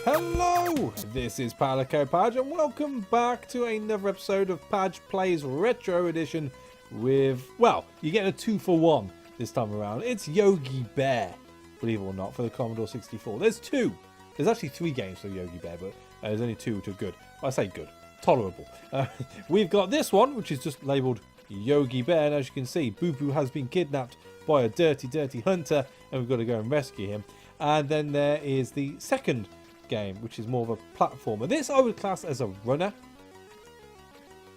Hello, this is Padge and welcome back to another episode of Padge Plays Retro Edition with, well, you're getting a 2-for-1 this time around. It's Yogi Bear, believe it or not, for the Commodore 64. There's actually 3 games for Yogi Bear, but there's only 2 which are good. I say good, tolerable. We've got this one, which is just labelled Yogi Bear, and as you can see, Boo Boo has been kidnapped by a dirty hunter, and we've got to go and rescue him. And then there is the second game, which is more of a platformer. This I would class as a runner.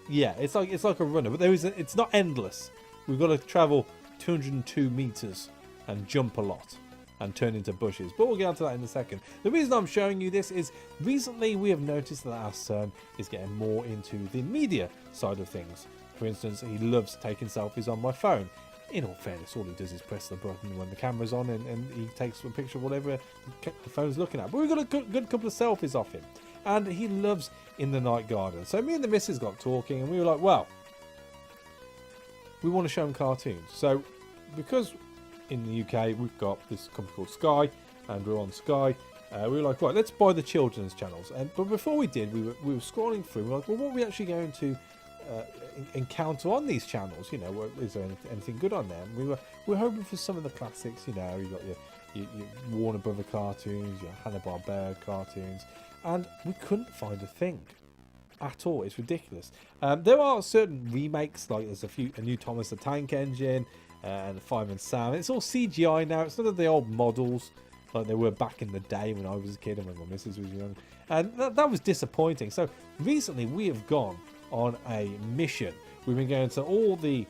Yeah, it's like a runner, but it's not endless. We've got to travel 202 meters and jump a lot and turn into bushes, but we'll get onto that in a second. The reason I'm showing you this is recently we have noticed that our son is getting more into the media side of things. For instance, he loves taking selfies on my phone. In all fairness, all he does is press the button when the camera's on and he takes a picture of whatever the phone's looking at. But we've got a good couple of selfies off him. And he loves In the Night Garden. So me and the missus got talking and we were like, well, we want to show him cartoons. So because in the UK we've got this company called Sky and we're on Sky, we were like, right, let's buy the children's channels. But before we did, we were scrolling through. We were like, well, what are we actually going to encounter on these channels? You know, is there anything good on there? And we were hoping for some of the classics. You know, you got your Warner Brother cartoons, your Hanna Barbera cartoons, and we couldn't find a thing at all. It's ridiculous. There are certain remakes, like there's a new Thomas the Tank Engine and Fireman Sam. It's all CGI now. It's none of the old models like they were back in the day when I was a kid and when my missus was young, and that was disappointing. So recently we have gone on a mission. We've been going to all the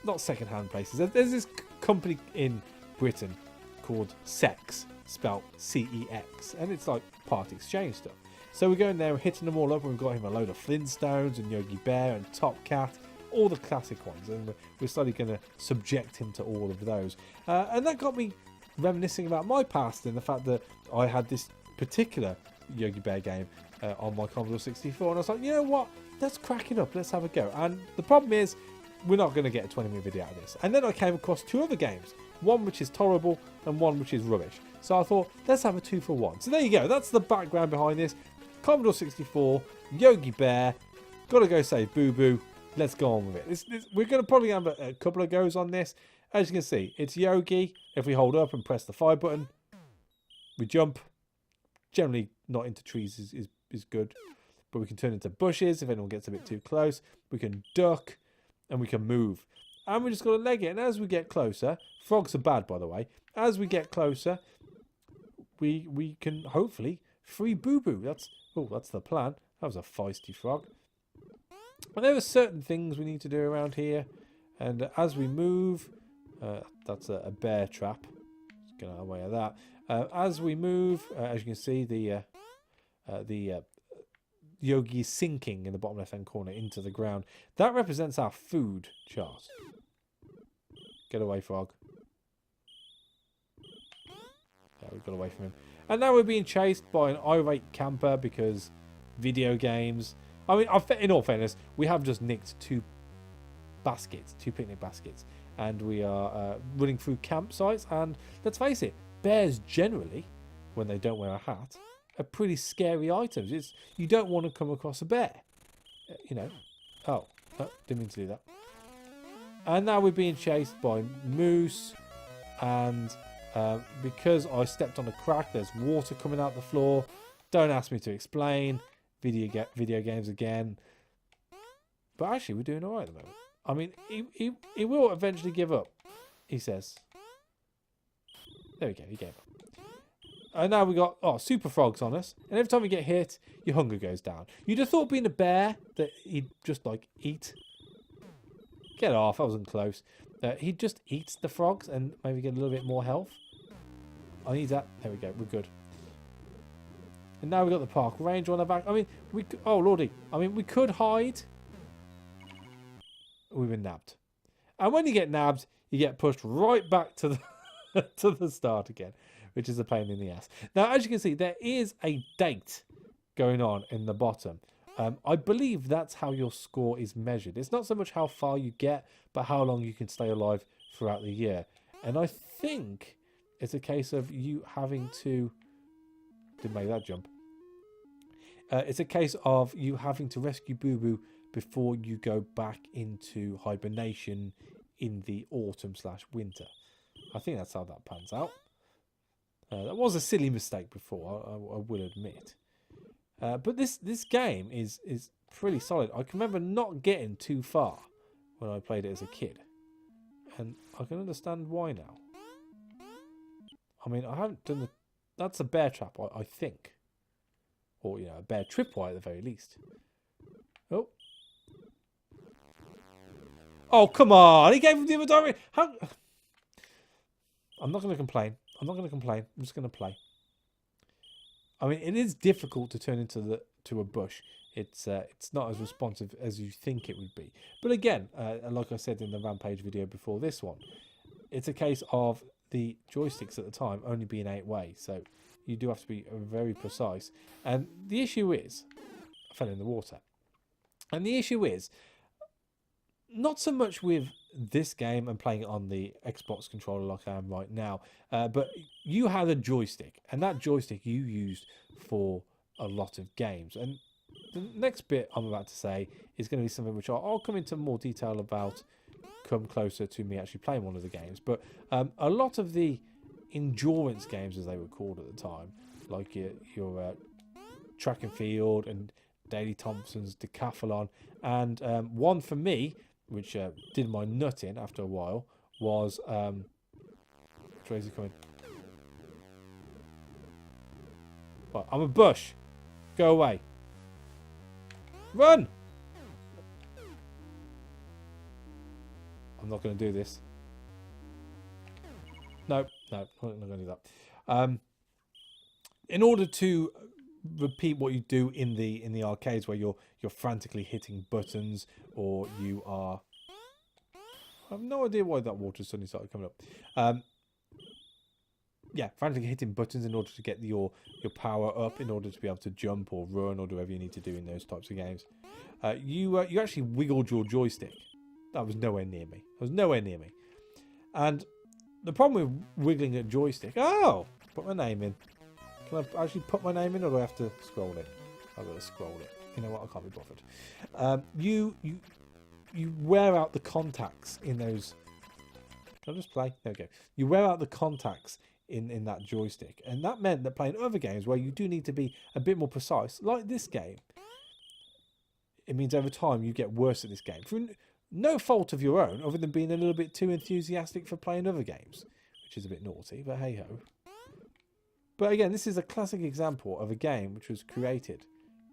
not second-hand places. There's this company in Britain called Sex, spelled C-E-X, and it's like part exchange stuff. So we're going there, we're hitting them all up, and we've got him a load of Flintstones and Yogi Bear and Top Cat, all the classic ones, and we're slowly going to subject him to all of those. And that got me reminiscing about my past and the fact that I had this particular Yogi Bear game on my Commodore 64, and I was like, you know what, let's crack it up, let's have a go. And the problem is we're not going to get a 20-minute video out of this. And then I came across 2 other games, one which is tolerable and one which is rubbish. So I thought, let's have a 2-for-1. So there you go, that's the background behind this. Commodore 64, Yogi Bear, gotta go save Boo Boo, let's go on with it. We're going to probably have a couple of goes on this. As you can see, it's Yogi. If we hold up and press the fire button, we jump. Generally not into trees is good, but we can turn into bushes if anyone gets a bit too close. We can duck and we can move, and we just got to leg it. And as we get closer, frogs are bad, by the way. As we get closer, we can hopefully free Boo Boo. That's the plan. That was a feisty frog. And there are certain things we need to do around here, and as we move, that's a bear trap. Let's get out of the way of that. As we move, as you can see, the Yogi is sinking in the bottom left-hand corner into the ground. That represents our food chart. Get away, frog. Yeah, we got away from him. And now we're being chased by an irate camper because video games. I mean, in all fairness, we have just nicked 2 picnic baskets. And we are running through campsites. And let's face it, bears generally, when they don't wear a hat, are pretty scary items. You don't want to come across a bear, you know. Oh, didn't mean to do that. And now we're being chased by moose, and because I stepped on a crack, there's water coming out the floor. Don't ask me to explain. Video games again. But actually, we're doing all right at the moment. I mean, he will eventually give up, he says. There we go, he gave up. And now we got super frogs on us, and every time we get hit, your hunger goes down. You'd have thought being a bear that he'd just like eat. Get off, I wasn't close. He'd just eat the frogs and maybe get a little bit more health. I need that. There we go, we're good. And now we've got the park ranger on our back. I mean, oh lordy, I mean, we could hide. We've been nabbed. And when you get nabbed, you get pushed right back to the to the start again, which is a pain in the ass. Now, as you can see, there is a date going on in the bottom. I believe that's how your score is measured. It's not so much how far you get, but how long you can stay alive throughout the year. And I think it's a case of you having to didn't make that jump. It's a case of you having to rescue Boo Boo before you go back into hibernation in the autumn/winter. I think that's how that pans out. That was a silly mistake before, I will admit. But this game is pretty solid. I can remember not getting too far when I played it as a kid. And I can understand why now. I mean, I haven't done the... That's a bear trap, I think. Or, you know, a bear tripwire at the very least. Oh. Oh, come on! He gave him the other direction! How... I'm not going to complain. I'm not going to complain. I'm just going to play. I mean, it is difficult to turn into a bush. It's not as responsive as you think it would be. But again, like I said in the Rampage video before this one, it's a case of the joysticks at the time only being 8 ways. So you do have to be very precise. And the issue is, I fell in the water. And the issue is, not so much with this game and playing it on the Xbox controller like I am right now, but you had a joystick, and that joystick you used for a lot of games. And the next bit I'm about to say is going to be something which I'll come into more detail about come closer to me actually playing one of the games. But a lot of the endurance games, as they were called at the time, like your track and field and Daley Thompson's Decathlon, and one for me, which did my nut in after a while, was... Tracy coming. Right, I'm a bush. Go away. Run! I'm not going to do this. No, I'm not going to do that. In order to repeat what you do in the arcades, where you're frantically hitting buttons, or you are... I have no idea why that water suddenly started coming up. Yeah, frantically hitting buttons in order to get your power up, in order to be able to jump or run or do whatever you need to do in those types of games. You actually wiggled your joystick. That was nowhere near me. It was nowhere near me. And the problem with wiggling a joystick... Oh! Put my name in. Can I actually put my name in, or do I have to scroll it? I've got to scroll it. You know what? I can't be bothered. You wear out the contacts in those... Can I just play? There we go. You wear out the contacts in that joystick. And that meant that playing other games where you do need to be a bit more precise, like this game, it means over time you get worse at this game. For no fault of your own, other than being a little bit too enthusiastic for playing other games, which is a bit naughty, but hey-ho. But again, this is a classic example of a game which was created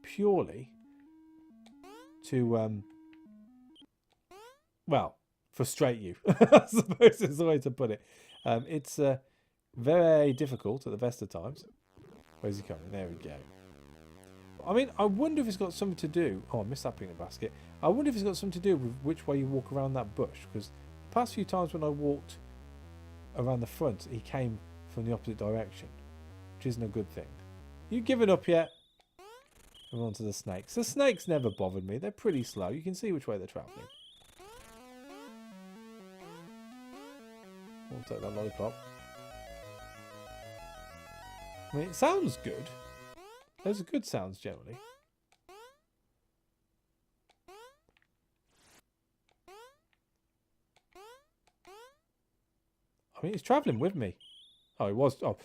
purely to, well, frustrate you, I suppose is the way to put it. It's very difficult at the best of times. Where's he coming? There we go. I mean, I wonder if it's got something to do... Oh, I missed that peanut basket. I wonder if it's got something to do with which way you walk around that bush. Because the past few times when I walked around the front, he came from the opposite direction, which isn't a good thing. You given up yet? Move on to the snakes. The snakes never bothered me. They're pretty slow. You can see which way they're travelling. I'll take that lollipop. I mean, it sounds good. Those are good sounds generally. I mean, he's travelling with me. Oh, he was. Oh,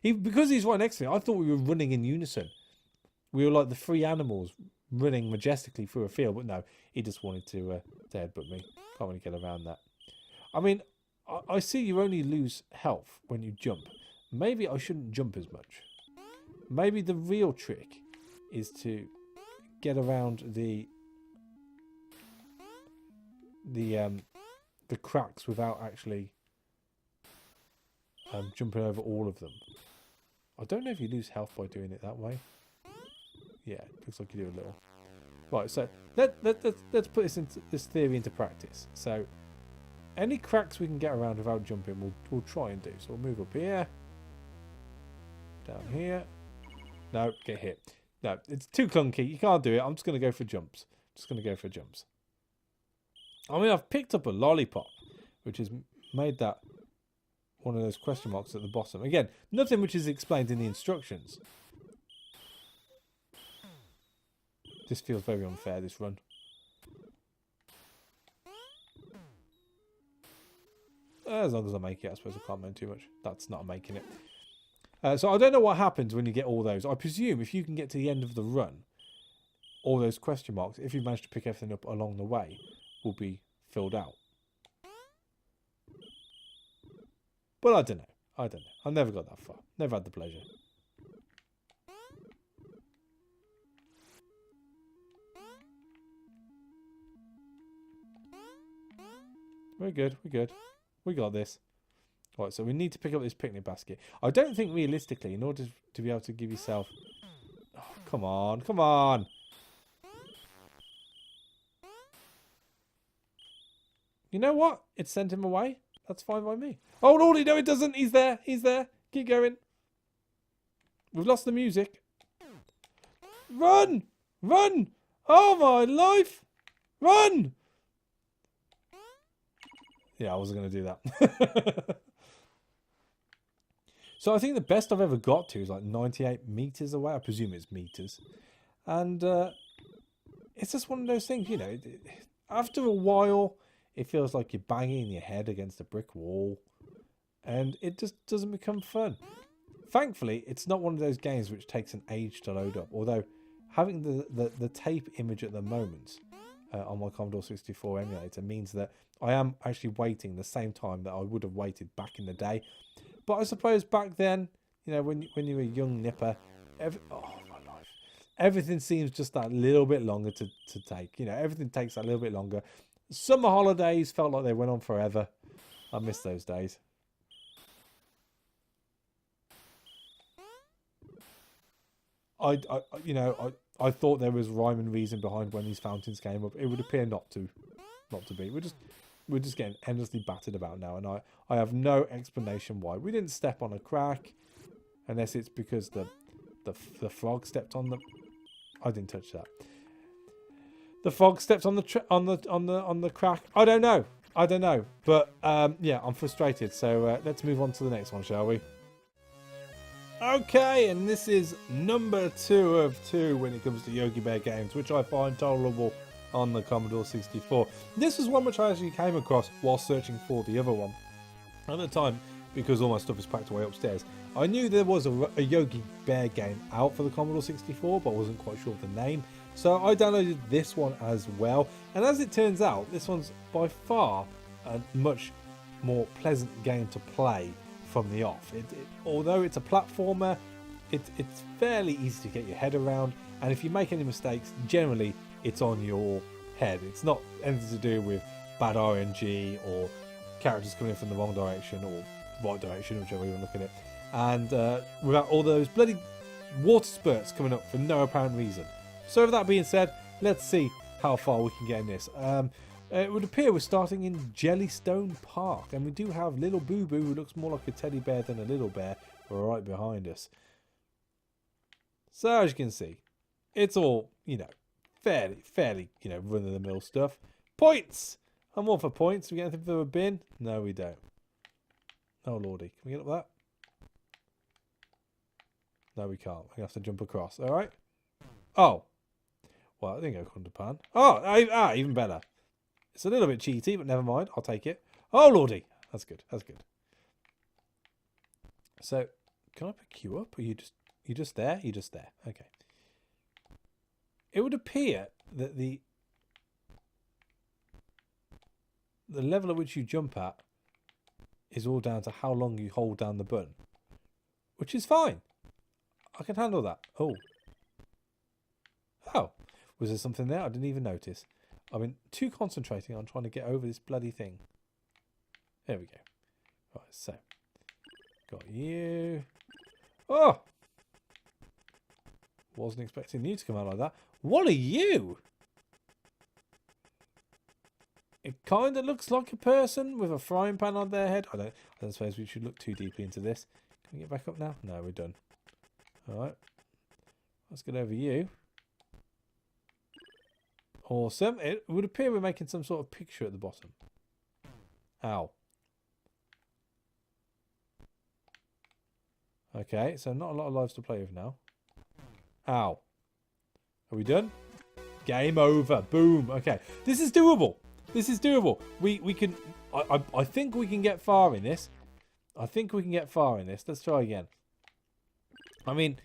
because he's right next to me, I thought we were running in unison. We were like the three animals running majestically through a field. But no, he just wanted to headbutt me. Can't really get around that. I mean, I see you only lose health when you jump. Maybe I shouldn't jump as much. Maybe the real trick is to get around the cracks without actually jumping over all of them. I don't know if you lose health by doing it that way. Yeah, looks like you do a little. Right, so let's put this theory into practice. So any cracks we can get around without jumping, we'll try and do. So we'll move up here, down here. No, get hit. No, it's too clunky. You can't do it. I'm just going to go for jumps. I mean, I've picked up a lollipop, which has made that one of those question marks at the bottom. Again, nothing which is explained in the instructions. This feels very unfair, this run. As long as I make it, I suppose I can't moan too much. That's not making it. So I don't know what happens when you get all those. I presume if you can get to the end of the run, all those question marks, if you manage to pick everything up along the way, will be filled out. But I don't know. I don't know. I never got that far. Never had the pleasure. We're good. We're good. We got this. Right, so we need to pick up this picnic basket. I don't think realistically, in order to be able to give yourself... Oh, come on. Come on. You know what? It sent him away. That's fine by me. Oh, Lordy, no, it doesn't. He's there. He's there. Keep going. We've lost the music. Run! Run! Oh, my life! Run! Yeah, I wasn't going to do that. So I think the best I've ever got to is like 98 meters away. I presume it's meters. And it's just one of those things, you know. After a while, it feels like you're banging your head against a brick wall. And it just doesn't become fun. Thankfully, it's not one of those games which takes an age to load up. Although, having the tape image at the moment on my Commodore 64 emulator means that I am actually waiting the same time that I would have waited back in the day. But I suppose back then, you know, when you were a young nipper, oh my life, everything seems just that little bit longer to take. You know, everything takes a little bit longer. Summer holidays felt like they went on forever. I miss those days. I thought there was rhyme and reason behind when these fountains came up. It would appear not to be. We're just getting endlessly battered about now, and I have no explanation why. We didn't step on a crack, unless it's because the frog stepped on the. I didn't touch that. The frog stepped on the crack. I don't know. But yeah, I'm frustrated. So let's move on to the next one, shall we? Okay, and this is number 2 of 2 when it comes to Yogi Bear games, which I find tolerable on the Commodore 64. This is one which I actually came across while searching for the other one. At the time, because all my stuff is packed away upstairs, I knew there was a Yogi Bear game out for the Commodore 64, but I wasn't quite sure of the name. So I downloaded this one as well. And as it turns out, this one's by far a much more pleasant game to play from the off. Although it's a platformer, it's fairly easy to get your head around. And if you make any mistakes, generally it's on your head. It's not anything to do with bad RNG or characters coming from the wrong direction or right direction, whichever you look at it. And without all those bloody water spurts coming up for no apparent reason. So with that being said, let's see how far we can get in this. It would appear we're starting in Jellystone Park, and we do have Little Boo Boo, who looks more like a teddy bear than a little bear, right behind us. So as you can see, it's all, you know, fairly, you know, run-of-the-mill stuff. Points! I'm all for points. We get anything for a bin? No, we don't. Oh lordy, can we get up that? No, we can't. We have to jump across. All right. Oh, well, I didn't go under pan. Oh, even better. It's a little bit cheaty, but never mind. I'll take it. Oh, lordy. That's good. That's good. So, can I pick you up? Or you just there? You're just there. Okay. It would appear that the level at which you jump at is all down to how long you hold down the button. Which is fine. I can handle that. Oh. Oh. Was there something there? I didn't even notice. I've been too concentrating on trying to get over this bloody thing. There we go. Right, so. Got you. Oh! Wasn't expecting you to come out like that. What are you? It kind of looks like a person with a frying pan on their head. I don't suppose we should look too deeply into this. Can we get back up now? No, we're done. Alright. Let's get over you. Awesome. It would appear we're making some sort of picture at the bottom. Ow. Okay, so not a lot of lives to play with now. Ow. Are we done? Game over. Boom. Okay. This is doable. This is doable. We can... I think we can get far in this. I think we can get far in this. Let's try again. I mean,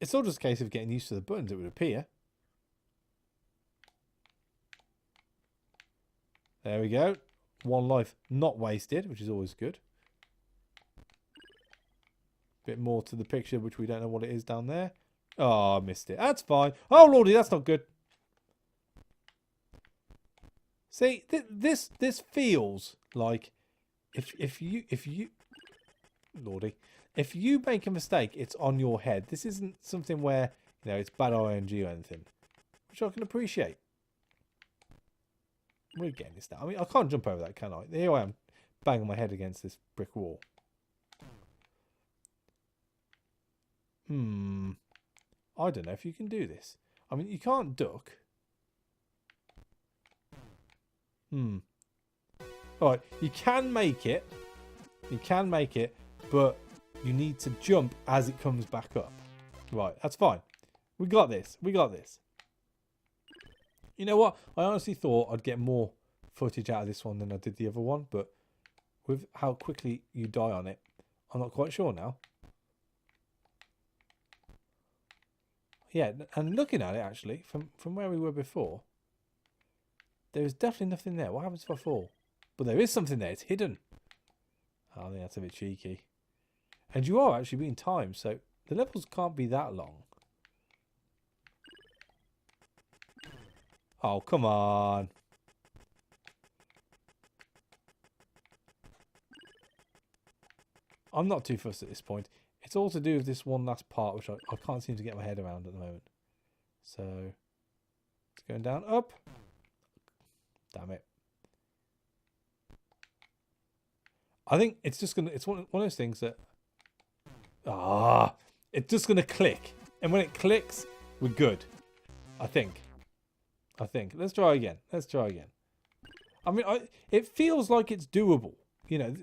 it's all just a case of getting used to the buttons, it would appear. There we go. One life not wasted, which is always good. Bit more to the picture, which we don't know what it is down there. Oh, I missed it. That's fine. Oh, lordy, that's not good. See, this feels like if you lordy, if you make a mistake, it's on your head. This isn't something where, you know, it's bad ING or anything, which I can appreciate. We're getting this now. I mean, I can't jump over that, can I? Here I am, banging my head against this brick wall. I don't know if you can do this. I mean, you can't duck. Alright, you can make it. You can make it, but you need to jump as it comes back up. Right, that's fine. We got this. We got this. You know what? I honestly thought I'd get more footage out of this one than I did the other one, but with how quickly you die on it, I'm not quite sure now. Yeah, and looking at it actually, from where we were before, there is definitely nothing there. What happens if I fall? But there is something there. It's hidden. Oh, I think that's a bit cheeky. And you are actually being timed, so the levels can't be that long. Oh, come on. I'm not too fussed at this point. It's all to do with this one last part, which I can't seem to get my head around at the moment. So, it's going down, up. Damn it. I think it's just going to... It's one of those things that... It's just going to click. And when it clicks, we're good. I think. Let's try again. Let's try again. I mean, it feels like it's doable. You know,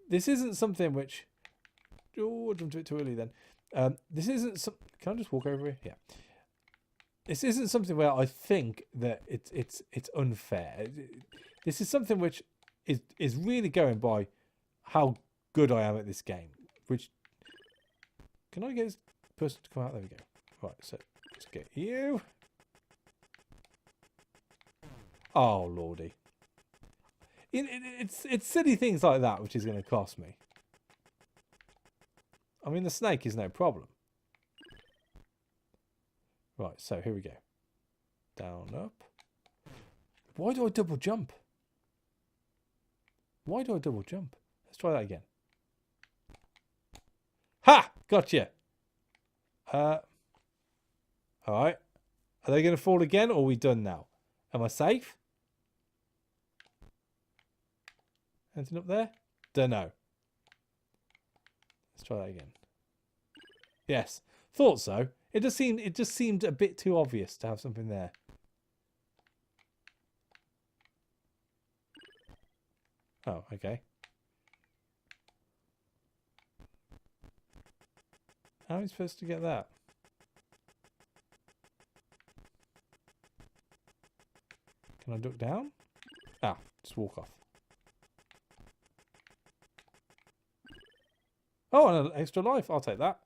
this isn't something which... Oh, I jumped a bit too early then. This isn't some... Can I just walk over here? Yeah. This isn't something where I think that it's unfair. This is something which is really going by how good I am at this game. Which... Can I get this person to come out? There we go. Right, so let's get you. Oh, lordy. It's silly things like that which is going to cost me. I mean, the snake is no problem. Right, so here we go. Down, up. Why do I double jump? Why do I double jump? Let's try that again. Ha! Gotcha. Alright. Are they going to fall again, or are we done now? Am I safe? Anything up there? Don't know. Let's try that again. Yes. Thought so. It just seemed a bit too obvious to have something there. Oh, okay. How are we supposed to get that? Can I duck down? Ah, just walk off. Oh, and an extra life. I'll take that.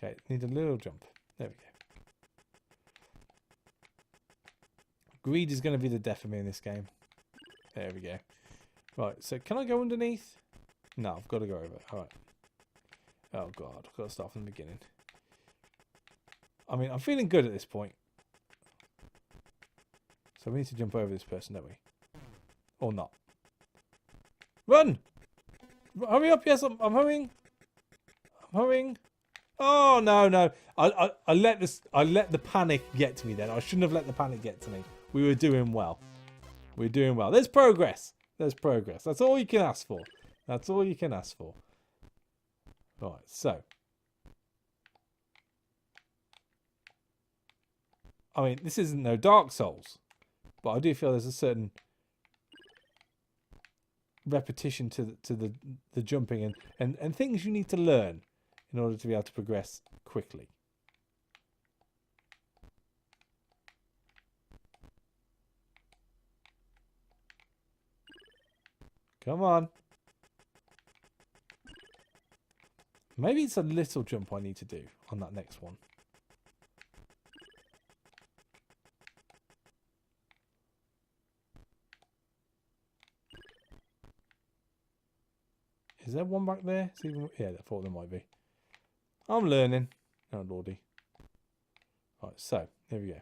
Okay, need a little jump. There we go. Greed is going to be the death of me in this game. There we go. Right, so can I go underneath? No, I've got to go over. Alright. Oh, God. I've got to start from the beginning. I mean, I'm feeling good at this point. So we need to jump over this person, don't we? Or not. Run! Hurry up, yes, I'm hurrying. I'm hurrying. Oh, no. I let the panic get to me then. I shouldn't have let the panic get to me. We were doing well. We're doing well. There's progress. There's progress. That's all you can ask for. That's all you can ask for. Right, so. I mean, this isn't no Dark Souls. But I do feel there's a certain repetition to the jumping and things you need to learn in order to be able to progress quickly. Come on. Maybe it's a little jump I need to do on that next one. Is there one back there? Yeah, I thought there might be. I'm learning. Oh, lordy. Right, so, here we go.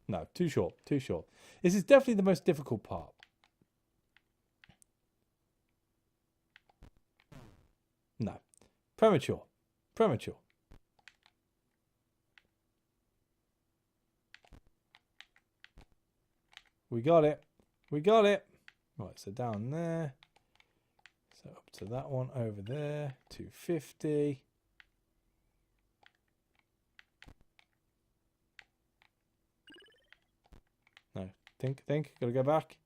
No, too short, too short. This is definitely the most difficult part. No. Premature. Premature. We got it. We got it. Right, so down there. So up to that one over there. 250. No. Think. Gotta go back.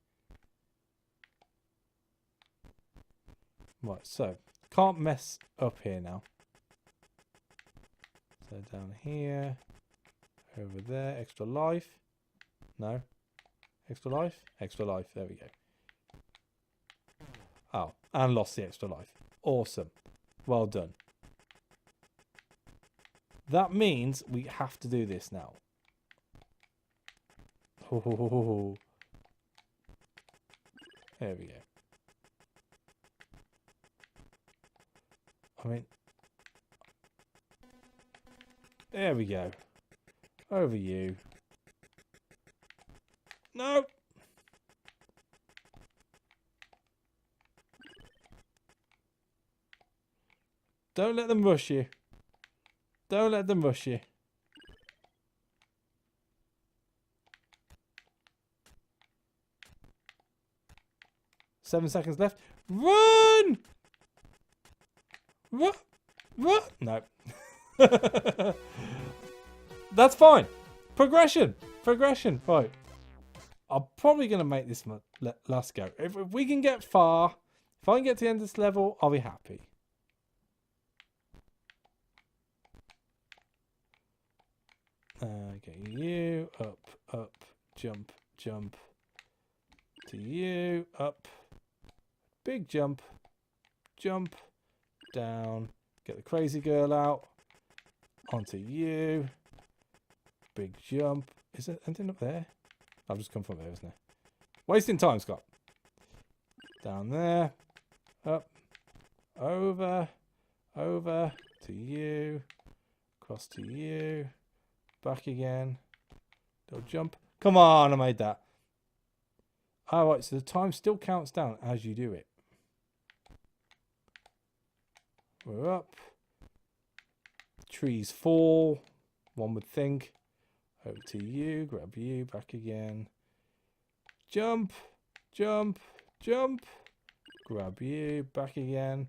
Right, so can't mess up here now. So down here. Over there. Extra life. No. Extra life? Extra life. There we go. Oh, and lost the extra life. Awesome. Well done. That means we have to do this now. Oh. There we go. I mean... There we go. Over you. No! Don't let them rush you. Don't let them rush you. Seven seconds left. Run! What? What? No. That's fine. Progression. Progression. Right. I'm probably going to make this last go. If we can get far, if I can get to the end of this level, I'll be happy. Get you. Up, jump, jump. To you. Up. Big jump. Jump. Down. Get the crazy girl out. Onto you. Big jump. Is there anything up there? I've just come from there, isn't it? Wasting time, Scott. Down there. Up. Over. Over. To you. Across to you. Back again. Little jump. Come on, I made that. Alright, so the time still counts down as you do it. We're up. Trees fall. One would think. Over to you. Grab you. Back again. Jump. Jump. Jump. Grab you. Back again.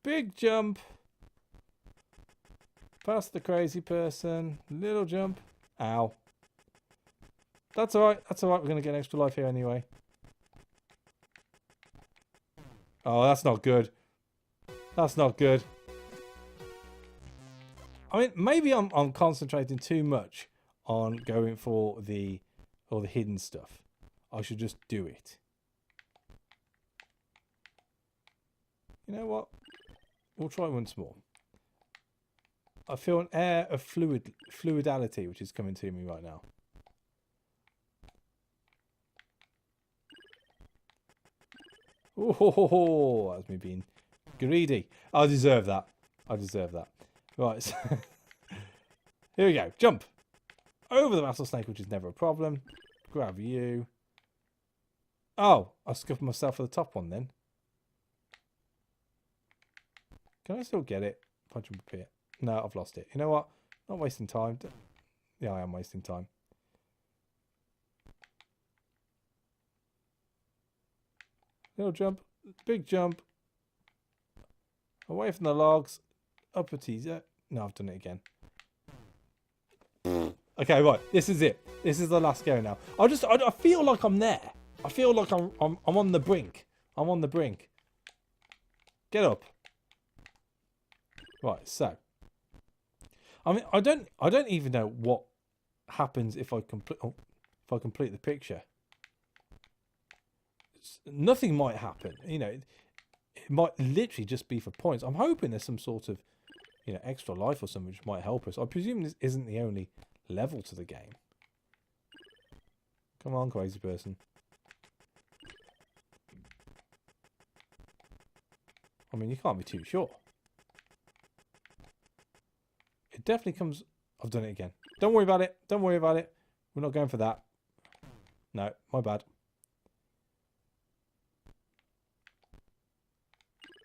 Big jump. Past the crazy person. Little jump. Ow. That's alright. That's alright. We're going to get an extra life here anyway. Oh, that's not good. That's not good. I mean, maybe I'm concentrating too much on going for the hidden stuff. I should just do it. You know what? We'll try once more. I feel an air of fluidality which is coming to me right now. Oh, that's me being greedy. I deserve that. I deserve that. Right, so here we go. Jump. Over the rattlesnake, which is never a problem. Grab you. Oh, I scuffed myself for the top one then. Can I still get it? If I jump up here. No, I've lost it. You know what? Not wasting time. Yeah, I am wasting time. Little jump. Big jump. Away from the logs. Up a teaser. No, I've done it again. Okay, right. This is it. This is the last go now. I feel like I'm there. I feel like I'm on the brink. I'm on the brink. Get up. Right, so. I mean, I don't even know what happens if I complete the picture. Nothing might happen, you know. It might literally just be for points. I'm hoping there's some sort of, you know, extra life or something which might help us. I presume this isn't the only level to the game. Come on, crazy person. I mean, you can't be too sure. It definitely comes... I've done it again. Don't worry about it. Don't worry about it. We're not going for that. No, my bad.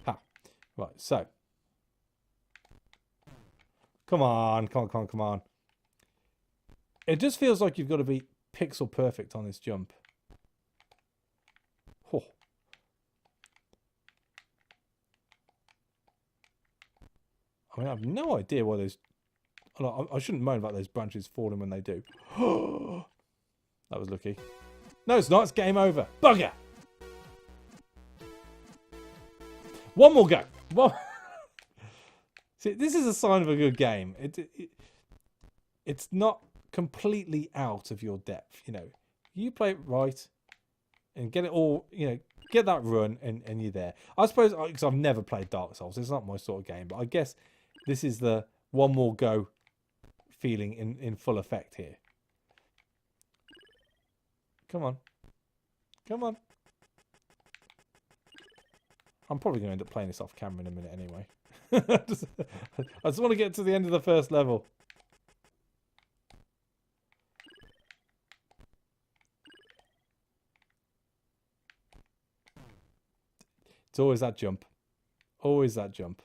Ha. Right, so. Come on, come on. It just feels like you've got to be pixel perfect on this jump. Oh. I mean, I have no idea why those... I shouldn't moan about those branches falling when they do. That was lucky. No, it's not. It's game over. Bugger! One more go. One... See, this is a sign of a good game. It's not completely out of your depth, you know. You play it right and get it all, you know, get that run and you're there. I suppose, because I've never played Dark Souls, it's not my sort of game, but I guess this is the one more go feeling in full effect here. Come on. Come on. I'm probably going to end up playing this off camera in a minute anyway. I just want to get to the end of the first level. It's always that jump. Always that jump.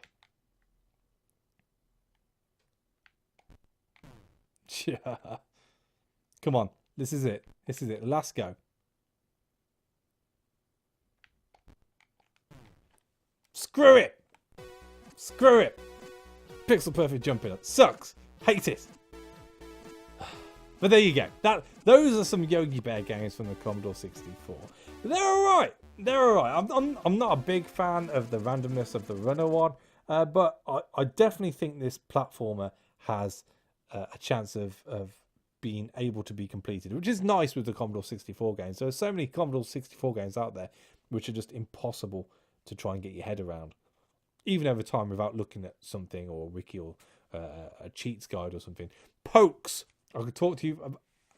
Yeah. Come on. This is it. This is it. Last go. Screw it. Screw it. Pixel perfect jumping. It sucks. Hate it. But there you go. Those are some Yogi Bear games from the Commodore 64. They're alright. They're alright. I'm not a big fan of the randomness of the runner one, but I definitely think this platformer has a chance of being able to be completed, which is nice with the Commodore 64 games. There are so many Commodore 64 games out there which are just impossible to try and get your head around, even over time, without looking at something or a wiki or a cheats guide or something. Pokes. I could talk to you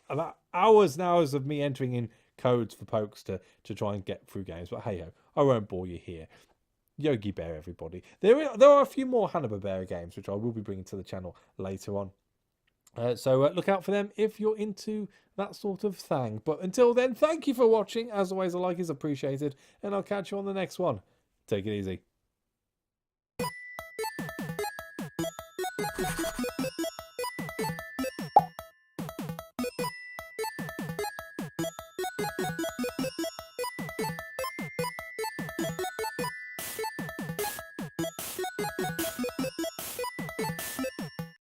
about hours and hours of me entering in codes for pokes to try and get through games, but hey ho, I won't bore you here. Yogi Bear, everybody. There are a few more Hanna Barbera games which I will be bringing to the channel later on. So look out for them if you're into that sort of thing. But until then, thank you for watching. As always, a like is appreciated, and I'll catch you on the next one. Take it easy.